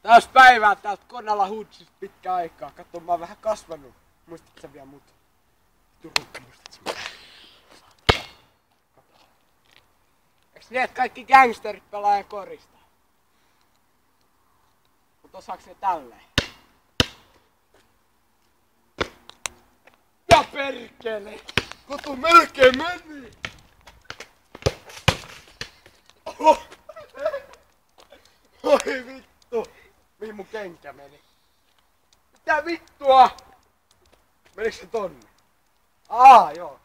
Taas päivää täältä Konalla Hudsista pitkä aikaa. Katso, mä oon vähän kasvanut. Muistatko sä vielä mut? Turukka, muistatko sä mitä? Eiks niin, että kaikki gangsterit pelaa ja korista? Mut osaaks ne tälleen? Ja perkele! Kotu melkein meni! Oho! Oi vittu! Mihin mun kenkä meni? Mitä vittua? Menikö se tonne? Joo.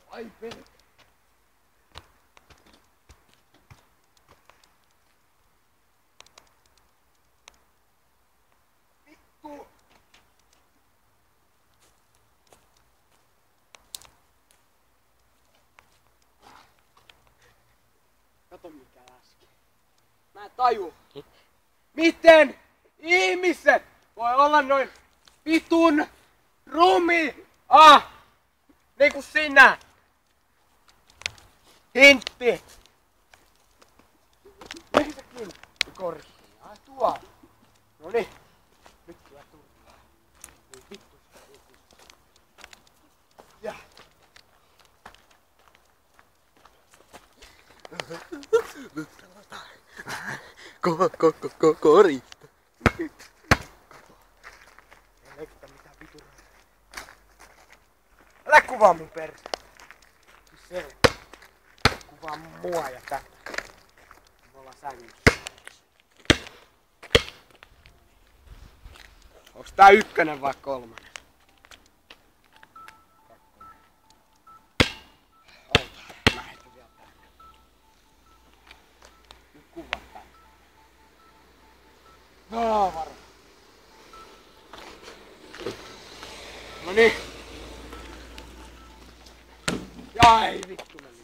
Ai perkele! Vittu! Kato mikä äsken. Mä en taju. Miten ihmiset voi olla noin vitun rumi? Niinku sinä. Hintti. Mihin se kiinni? Korkki. Tuolla. Noniin. Nyt kyllä turvaa. Ei vittu sitä. Ja. Korista. Ei leikata mitään vitun. Älä kuvaa mun perse. Se. Kuvaa mua ja tätä. Me ollaan sängyssä. Onks tää ykkönen vai kolmonen? Kakkonen. Ota, mä heitän vielä tänne. Nyt kuvaa tänne. Varo. Noniin. Jai vittu meni.